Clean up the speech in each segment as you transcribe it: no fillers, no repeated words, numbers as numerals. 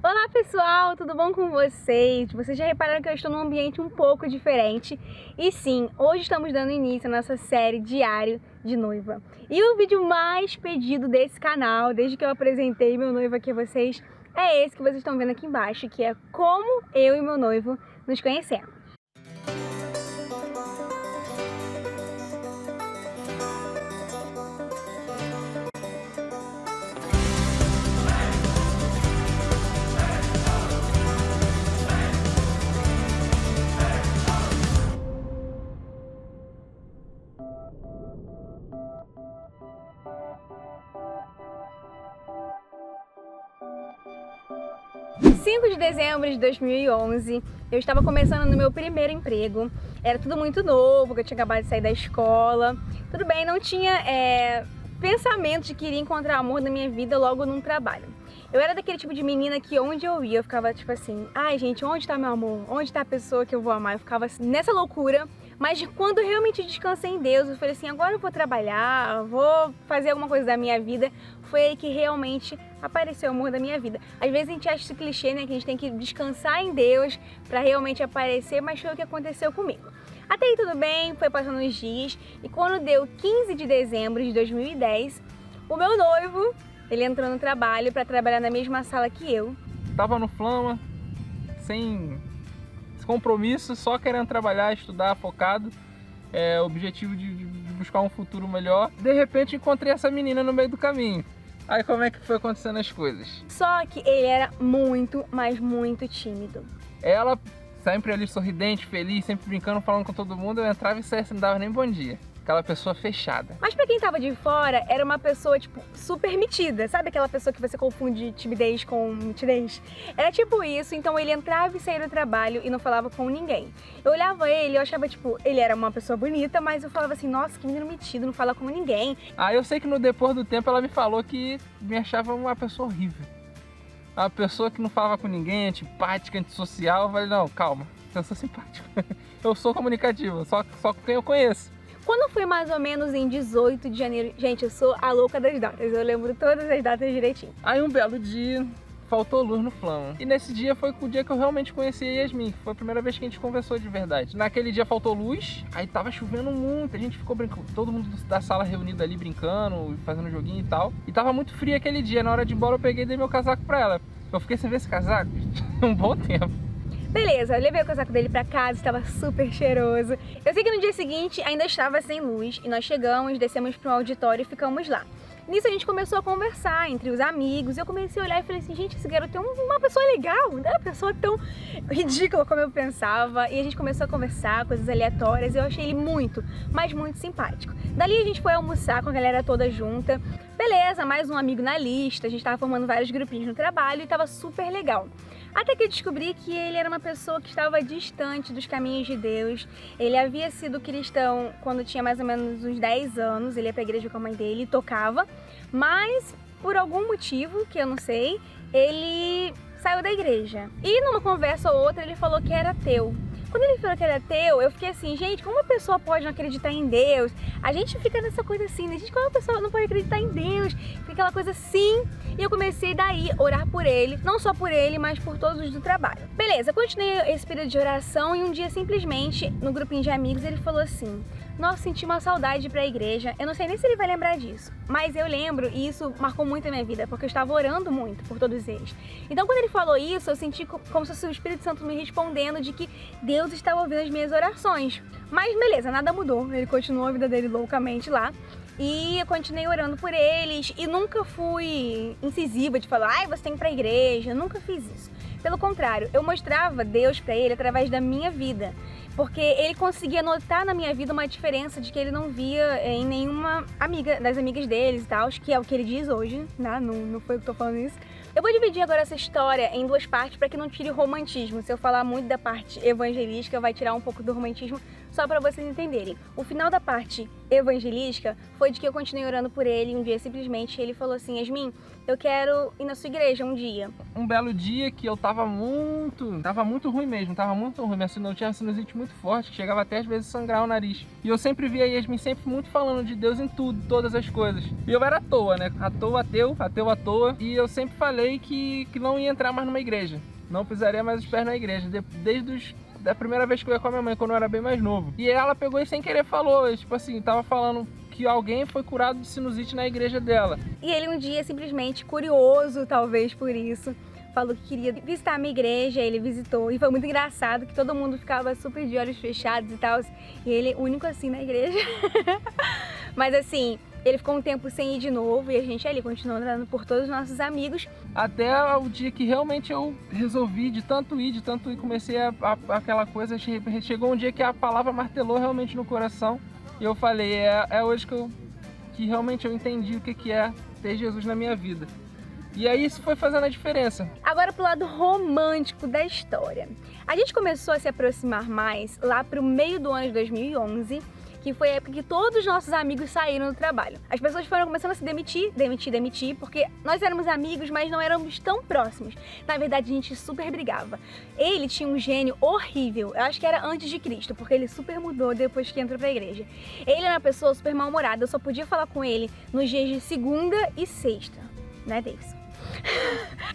Olá pessoal, tudo bom com vocês? Vocês já repararam que eu estou num ambiente um pouco diferente? E sim, hoje estamos dando início à nossa série Diário de Noiva. E o vídeo mais pedido desse canal, desde que eu apresentei meu noivo aqui a vocês, é esse que vocês estão vendo aqui embaixo, que é como eu e meu noivo nos conhecemos. 5 de dezembro de 2011, eu estava começando no meu primeiro emprego. Era tudo muito novo, que eu tinha acabado de sair da escola. Tudo bem, não tinha pensamento de que iria encontrar amor na minha vida logo num trabalho. Eu era daquele tipo de menina que onde eu ia, eu ficava tipo assim, ai gente, onde tá meu amor? Onde tá a pessoa que eu vou amar? Eu ficava assim, nessa loucura. Mas quando eu realmente descansei em Deus, eu falei assim, agora eu vou trabalhar, vou fazer alguma coisa da minha vida. Foi aí que realmente apareceu o amor da minha vida. Às vezes a gente acha esse clichê, né, que a gente tem que descansar em Deus para realmente aparecer, mas foi o que aconteceu comigo. Até aí tudo bem, foi passando os dias, e quando deu 15 de dezembro de 2010, o meu noivo, ele entrou no trabalho para trabalhar na mesma sala que eu. Tava no Flama, sem compromisso, só querendo trabalhar, estudar, focado, objetivo de buscar um futuro melhor. De repente encontrei essa menina no meio do caminho. Aí como é que foi acontecendo as coisas? Só que ele era muito, mas muito tímido. Ela sempre ali sorridente, feliz, sempre brincando, falando com todo mundo. Eu entrava e saía, não dava nem bom dia. Aquela pessoa fechada. Mas pra quem tava de fora, era uma pessoa, tipo, super metida. Sabe aquela pessoa que você confunde timidez com mitidez? Era tipo isso, então ele entrava e saía do trabalho e não falava com ninguém. Eu olhava ele, eu achava, tipo, ele era uma pessoa bonita, mas eu falava assim, nossa, que menino metido, não fala com ninguém. Ah, eu sei que no depois do tempo ela me falou que me achava uma pessoa horrível. Uma pessoa que não falava com ninguém, antipática, antissocial. Eu falei, não, calma, eu sou simpático. Eu sou comunicativo, só com quem eu conheço. Quando foi mais ou menos em 18 de janeiro, gente, eu sou a louca das datas, eu lembro todas as datas direitinho. Aí um belo dia, faltou luz no Flama. E nesse dia foi o dia que eu realmente conheci a Yasmin, que foi a primeira vez que a gente conversou de verdade. Naquele dia faltou luz, aí tava chovendo muito, a gente ficou brincando, todo mundo da sala reunido ali brincando, fazendo joguinho e tal. E tava muito frio aquele dia, na hora de ir embora eu peguei e dei meu casaco pra ela. Eu fiquei sem ver esse casaco um bom tempo. Beleza, eu levei o casaco dele pra casa, estava super cheiroso. Eu sei que no dia seguinte ainda estava sem luz e nós chegamos, descemos para um auditório e ficamos lá. Nisso a gente começou a conversar entre os amigos, eu comecei a olhar e falei assim, gente, esse garoto é uma pessoa legal, não é uma pessoa tão ridícula como eu pensava. E a gente começou a conversar, coisas aleatórias, e eu achei ele muito, mas muito simpático. Dali a gente foi almoçar com a galera toda junta. Beleza, mais um amigo na lista, a gente tava formando vários grupinhos no trabalho e tava super legal. Até que eu descobri que ele era uma pessoa que estava distante dos caminhos de Deus. Ele havia sido cristão quando tinha mais ou menos uns 10 anos, ele ia pra igreja com a mãe dele e tocava, mas por algum motivo, que eu não sei, ele saiu da igreja. E numa conversa ou outra ele falou que era ateu. Quando ele falou que era ateu, eu fiquei assim, gente, como uma pessoa pode não acreditar em Deus? A gente fica nessa coisa assim, né? Gente, como uma pessoa não pode acreditar em Deus? Fica aquela coisa assim. E eu comecei daí a orar por ele, não só por ele, mas por todos os do trabalho. Beleza, continuei esse período de oração e um dia simplesmente, no grupinho de amigos, ele falou assim, nossa, senti uma saudade de ir pra igreja. Eu não sei nem se ele vai lembrar disso, mas eu lembro e isso marcou muito a minha vida, porque eu estava orando muito por todos eles. Então quando ele falou isso, eu senti como se fosse o Espírito Santo me respondendo de que Deus estava ouvindo as minhas orações. Mas beleza, nada mudou, ele continuou a vida dele loucamente lá. E eu continuei orando por eles e nunca fui incisiva de falar, ai, você tem que ir pra igreja, eu nunca fiz isso. Pelo contrário, eu mostrava Deus pra ele através da minha vida, porque ele conseguia notar na minha vida uma diferença de que ele não via em nenhuma amiga, das amigas deles e tal, que é o que ele diz hoje, né? Não foi eu que tô falando isso. Eu vou dividir agora essa história em duas partes para que não tire o romantismo. Se eu falar muito da parte evangelística, vai tirar um pouco do romantismo Só pra vocês entenderem, o final da parte evangelística foi de que eu continuei orando por ele. Um dia, simplesmente, ele falou assim: Yasmin, eu quero ir na sua igreja um dia. Um belo dia que eu tava muito ruim mesmo, tava muito ruim. Eu tinha uma sinusite muito forte, que chegava até às vezes a sangrar o nariz. E eu sempre via a Yasmin sempre muito falando de Deus em tudo, todas as coisas. E eu era à toa, né? Ateu à toa. E eu sempre falei que não ia entrar mais numa igreja. Não pisaria mais os pés na igreja. Da primeira vez que eu ia com a minha mãe, quando eu era bem mais novo. E ela pegou e sem querer falou, tipo assim, tava falando que alguém foi curado de sinusite na igreja dela. E ele um dia, simplesmente curioso, talvez por isso, falou que queria visitar a minha igreja. Ele visitou e foi muito engraçado que todo mundo ficava super de olhos fechados e tal. E ele, único assim na igreja. Mas assim, ele ficou um tempo sem ir de novo e a gente ali continuou andando por todos os nossos amigos. Até o dia que realmente eu resolvi de tanto ir, comecei aquela coisa, chegou um dia que a palavra martelou realmente no coração. E eu falei, é hoje que realmente eu entendi o que é ter Jesus na minha vida. E aí isso foi fazendo a diferença. Agora pro lado romântico da história. A gente começou a se aproximar mais lá pro meio do ano de 2011, que foi a época que todos os nossos amigos saíram do trabalho. As pessoas foram começando a se demitir, porque nós éramos amigos, mas não éramos tão próximos. Na verdade, a gente super brigava. Ele tinha um gênio horrível, eu acho que era antes de Cristo, porque ele super mudou depois que entrou pra igreja. Ele era uma pessoa super mal-humorada, eu só podia falar com ele nos dias de segunda e sexta, né, Davidson?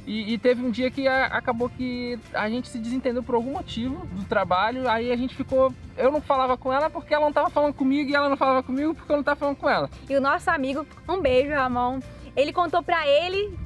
E teve um dia que acabou que a gente se desentendeu por algum motivo do trabalho, aí a gente ficou... Eu não falava com ela porque ela não estava falando comigo e ela não falava comigo porque eu não estava falando com ela. E o nosso amigo, um beijo, Ramon, ele contou pra ele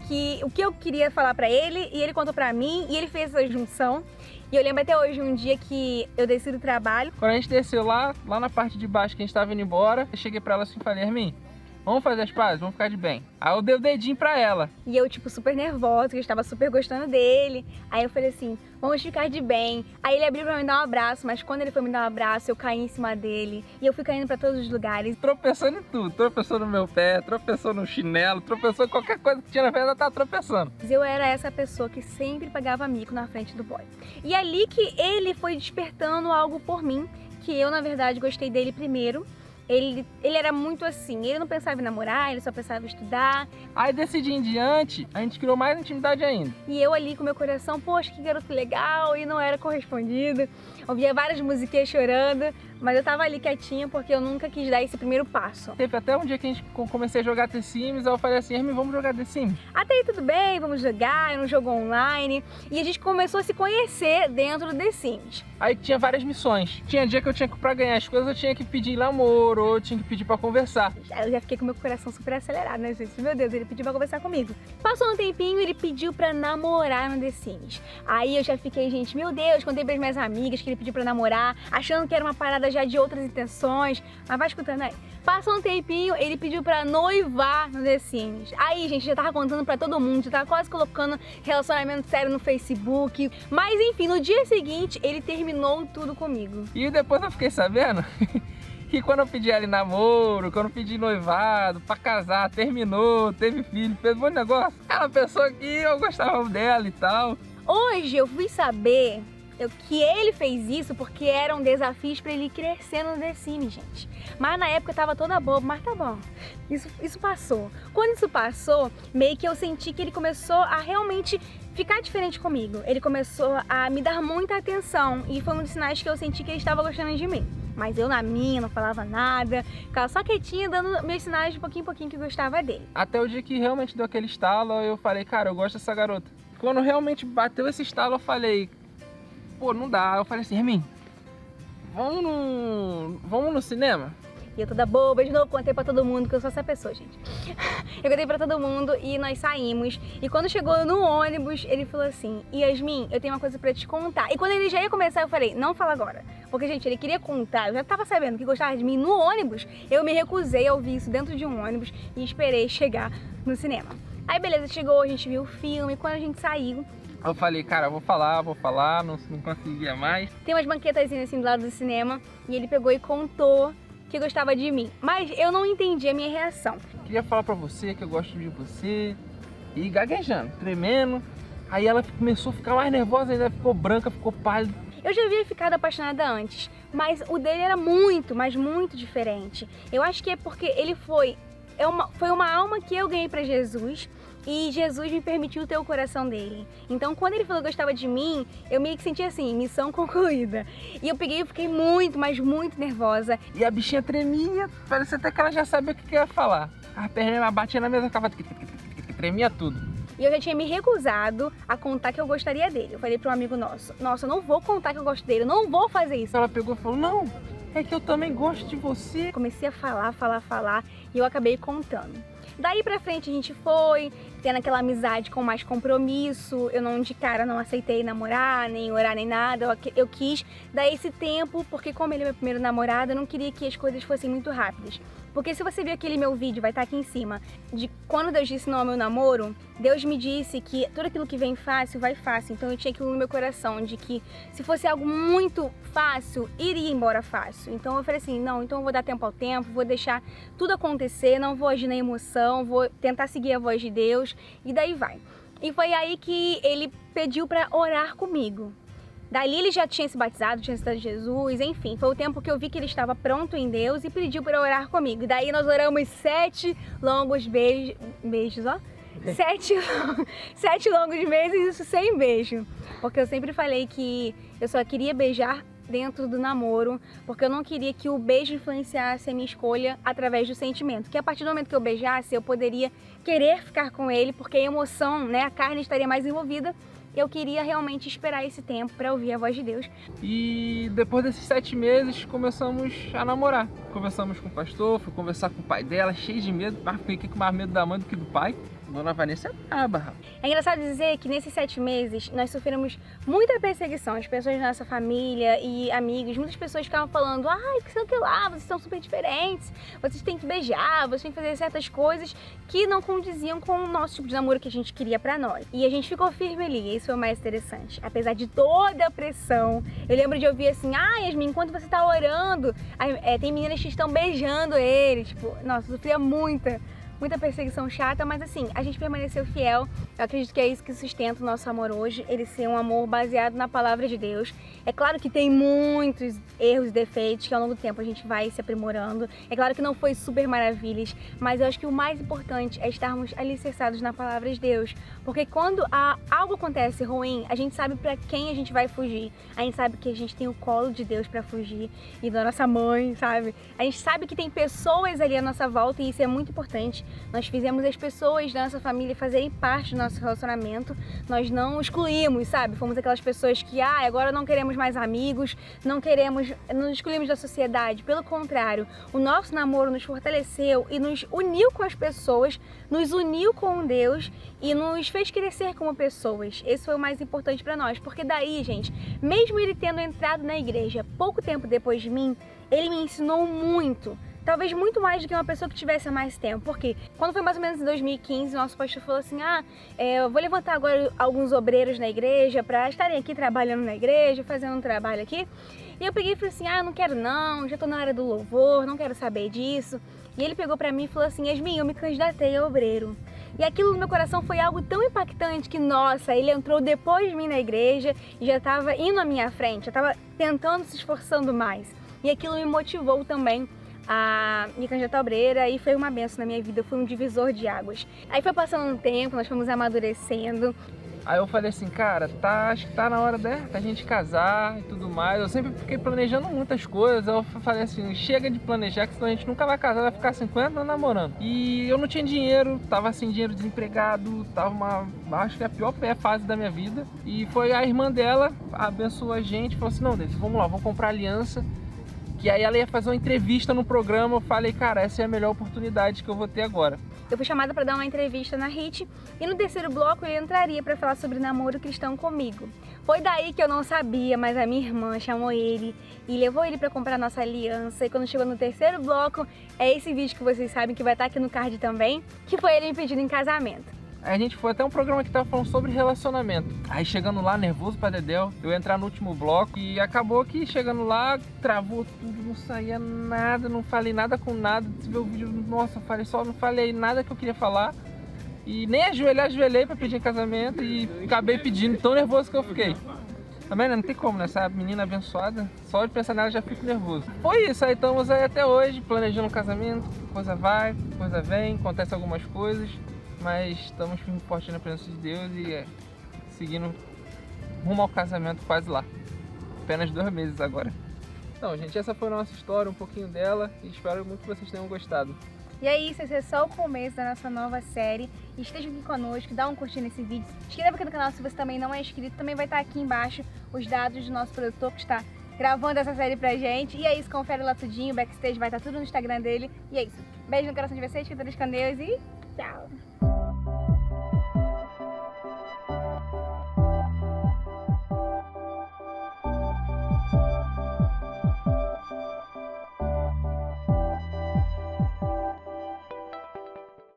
o que eu queria falar pra ele e ele contou pra mim e ele fez essa junção. E eu lembro até hoje um dia que eu desci do trabalho. Quando a gente desceu lá na parte de baixo que a gente estava indo embora, eu cheguei pra ela assim e falei, Yasmin, vamos fazer as pazes? Vamos ficar de bem. Aí eu dei o dedinho pra ela. E eu, tipo, super nervosa, que eu estava super gostando dele. Aí eu falei assim, vamos ficar de bem. Aí ele abriu pra me dar um abraço, mas quando ele foi me dar um abraço, eu caí em cima dele. E eu fui caindo pra todos os lugares. Tropeçando em tudo. Tropeçou no meu pé, tropeçou no chinelo, tropeçou em qualquer coisa que tinha na frente, ela tava tropeçando. Eu era essa pessoa que sempre pagava mico na frente do boy. E ali que ele foi despertando algo por mim, que eu, na verdade, gostei dele primeiro. Ele era muito assim, ele não pensava em namorar, ele só pensava em estudar. Aí desse dia em diante, a gente criou mais intimidade ainda. E eu ali com meu coração, poxa, que garoto legal, e não era correspondido. Ouvia várias musiquinhas chorando, mas eu tava ali quietinha porque eu nunca quis dar esse primeiro passo. Teve até um dia que a gente comecei a jogar The Sims, aí eu falei assim, Hermine, vamos jogar The Sims? Até aí tudo bem, vamos jogar, era um jogo online. E a gente começou a se conhecer dentro do The Sims. Aí tinha várias missões. Tinha dia que eu tinha que, pra ganhar as coisas, eu tinha que pedir namoro, ou eu tinha que pedir pra conversar. Eu já fiquei com meu coração super acelerado, né, gente? Meu Deus, ele pediu pra conversar comigo. Passou um tempinho, ele pediu pra namorar no The Sims. Aí eu já fiquei, gente, meu Deus, contei pras minhas amigas que ele pediu pra namorar, achando que era uma parada já de outras intenções. Mas vai escutando aí. Passou um tempinho, ele pediu pra noivar no The Sims. Aí, gente, já tava contando pra todo mundo, já tava quase colocando relacionamento sério no Facebook. Mas, enfim, no dia seguinte, ele terminou tudo comigo. E depois eu fiquei sabendo que quando eu pedi ela em namoro, quando eu pedi noivado, pra casar, terminou, teve filho, fez um monte de negócio. Ela pensou que eu gostava dela e tal. Hoje eu fui saber que ele fez isso porque eram desafios pra ele crescer no The Sims, gente. Mas na época eu tava toda boba, mas tá bom. Isso passou. Quando isso passou, meio que eu senti que ele começou a realmente ficar diferente comigo. Ele começou a me dar muita atenção e foi um dos sinais que eu senti que ele estava gostando de mim. Mas eu na minha, não falava nada, ficava só quietinha, dando meus sinais de pouquinho em pouquinho que eu gostava dele. Até o dia que realmente deu aquele estalo, eu falei, cara, eu gosto dessa garota. Quando realmente bateu esse estalo, eu falei, pô, não dá. Eu falei assim, Hermine, vamos no cinema? E eu toda boba, de novo, contei pra todo mundo que eu sou essa pessoa, gente. Eu contei pra todo mundo e nós saímos. E quando chegou no ônibus, ele falou assim, Yasmin, eu tenho uma coisa pra te contar. E quando ele já ia começar, eu falei, não fala agora. Porque, gente, ele queria contar, eu já tava sabendo que gostava de mim no ônibus. Eu me recusei a ouvir isso dentro de um ônibus e esperei chegar no cinema. Aí, beleza, chegou, a gente viu o filme. Quando a gente saiu, eu falei, cara, vou falar, não conseguia mais. Tem umas banquetazinhas assim do lado do cinema e ele pegou e contou que gostava de mim, mas eu não entendi a minha reação. Queria falar pra você que eu gosto de você, e gaguejando, tremendo. Aí ela começou a ficar mais nervosa, ainda ficou branca, ficou pálida. Eu já havia ficado apaixonada antes, mas o dele era muito, mas muito diferente. Eu acho que é porque ele foi uma alma que eu ganhei pra Jesus e Jesus me permitiu ter o coração dele. Então, quando ele falou que gostava de mim, eu meio que senti assim, missão concluída. E eu peguei e fiquei muito, mas muito nervosa. E a bichinha tremia, parecia até que ela já sabia o que ia falar. A perna batia na mesa, ficava... tremia tudo. E eu já tinha me recusado a contar que eu gostaria dele. Eu falei para um amigo nosso, nossa, eu não vou contar que eu gosto dele, eu não vou fazer isso. Ela pegou e falou, não, é que eu também gosto de você. Comecei a falar e eu acabei contando. Daí pra frente a gente foi tendo aquela amizade com mais compromisso. Eu não de cara não aceitei namorar, nem orar, nem nada. Eu quis dar esse tempo, porque como ele é meu primeiro namorado, eu não queria que as coisas fossem muito rápidas. Porque se você ver aquele meu vídeo, vai estar aqui em cima, de quando Deus disse não ao meu namoro, Deus me disse que tudo aquilo que vem fácil, vai fácil. Então eu tinha aquilo no meu coração, de que se fosse algo muito fácil, iria embora fácil. Então eu falei assim, não, então eu vou dar tempo ao tempo, vou deixar tudo acontecer, não vou agir na emoção, vou tentar seguir a voz de Deus, e daí vai. E foi aí que ele pediu para orar comigo. Dali ele já tinha se batizado, tinha citado Jesus, enfim, foi o tempo que eu vi que ele estava pronto em Deus e pediu para orar comigo. Daí nós oramos 7 longos beijos, ó. 7 longos meses, isso sem beijo. Porque eu sempre falei que eu só queria beijar dentro do namoro, porque eu não queria que o beijo influenciasse a minha escolha através do sentimento. Que a partir do momento que eu beijasse, eu poderia querer ficar com ele, porque a emoção, né, a carne estaria mais envolvida. Eu queria realmente esperar esse tempo para ouvir a voz de Deus. E depois desses 7 meses começamos a namorar. Conversamos com o pastor, fui conversar com o pai dela, cheio de medo, mas fiquei com mais medo da mãe do que do pai. Dona Vanessa é braba. É engraçado dizer que nesses 7 meses nós sofremos muita perseguição. As pessoas da nossa família e amigos, muitas pessoas ficavam falando, ai, que sei o que lá, vocês são super diferentes, vocês têm que beijar, vocês têm que fazer certas coisas que não condiziam com o nosso tipo de namoro que a gente queria pra nós. E a gente ficou firme ali, e isso foi o mais interessante. Apesar de toda a pressão, eu lembro de ouvir assim, ah, Yasmin, enquanto você tá orando, tem meninas que estão beijando ele, tipo, nossa, eu sofria muita perseguição chata, mas assim, a gente permaneceu fiel. Eu acredito que é isso que sustenta o nosso amor hoje, ele ser um amor baseado na palavra de Deus. É claro que tem muitos erros e defeitos que ao longo do tempo a gente vai se aprimorando. É claro que não foi super maravilhas, mas eu acho que o mais importante é estarmos alicerçados na palavra de Deus. Porque quando algo acontece ruim, a gente sabe pra quem a gente vai fugir. A gente sabe que a gente tem o colo de Deus pra fugir e da nossa mãe, sabe? A gente sabe que tem pessoas ali à nossa volta e isso é muito importante. Nós fizemos as pessoas da nossa família fazerem parte do nosso relacionamento. Nós não excluímos, sabe? Fomos aquelas pessoas que, agora não queremos mais amigos, não nos excluímos da sociedade. Pelo contrário, o nosso namoro nos fortaleceu e nos uniu com as pessoas, nos uniu com Deus e nos fez crescer como pessoas. Esse foi o mais importante para nós, porque daí, gente, mesmo ele tendo entrado na igreja pouco tempo depois de mim, ele me ensinou muito. Talvez muito mais do que uma pessoa que tivesse há mais tempo, porque quando foi mais ou menos em 2015, nosso pastor falou assim, eu vou levantar agora alguns obreiros na igreja para estarem aqui trabalhando na igreja, fazendo um trabalho aqui. E eu peguei e falei assim, eu não quero não, já tô na área do louvor, não quero saber disso. E ele pegou pra mim e falou assim, Yasmin, eu me candidatei a obreiro. E aquilo no meu coração foi algo tão impactante que, nossa, ele entrou depois de mim na igreja e já estava indo à minha frente, já estava tentando, se esforçando mais. E aquilo me motivou também a me candidatar a obreira e foi uma benção na minha vida, foi um divisor de águas. Aí foi passando um tempo, nós fomos amadurecendo. Aí eu falei assim, cara, acho que tá na hora da gente casar e tudo mais. Eu sempre fiquei planejando muitas coisas. Eu falei assim, chega de planejar, que senão a gente nunca vai casar, vai ficar 50 anos namorando. E eu não tinha dinheiro, tava sem dinheiro, desempregado, acho que é a pior fase da minha vida. E foi a irmã dela, abençoou a gente, falou assim, não, David, vamos lá, vamos comprar aliança. Que aí ela ia fazer uma entrevista no programa, eu falei, cara, essa é a melhor oportunidade que eu vou ter agora. Eu fui chamada para dar uma entrevista na HIT e no terceiro bloco ele entraria para falar sobre namoro cristão comigo. Foi daí que eu não sabia, mas a minha irmã chamou ele e levou ele para comprar nossa aliança. E quando chegou no terceiro bloco, é esse vídeo que vocês sabem que vai estar aqui no card também, que foi ele me pedindo em casamento. Aí a gente foi até um programa que tava falando sobre relacionamento. Aí chegando lá, nervoso pra dedéu, eu ia entrar no último bloco e acabou que chegando lá, travou tudo, não saía nada, não falei nada com nada. Você vê o vídeo, nossa, não falei nada que eu queria falar. E nem ajoelhei pra pedir em casamento e acabei pedindo, tão nervoso que eu fiquei. Também não tem como, né? Essa menina abençoada, só de pensar nela já fico nervoso. Foi isso, aí estamos aí até hoje, planejando o casamento, coisa vai, coisa vem, acontece algumas coisas, mas estamos firme e forte na presença de Deus e seguindo rumo ao casamento quase lá. Apenas 2 meses agora. Então, gente, essa foi a nossa história, um pouquinho dela, e espero muito que vocês tenham gostado. E é isso, esse é só o começo da nossa nova série. Estejam aqui conosco, dá um curtir nesse vídeo. Se inscreva aqui no canal se você também não é inscrito. Também vai estar aqui embaixo os dados do nosso produtor que está gravando essa série pra gente. E é isso, confere lá tudinho, o backstage vai estar tudo no Instagram dele. E é isso, beijo no coração de vocês, fiquem todos com Deus e tchau!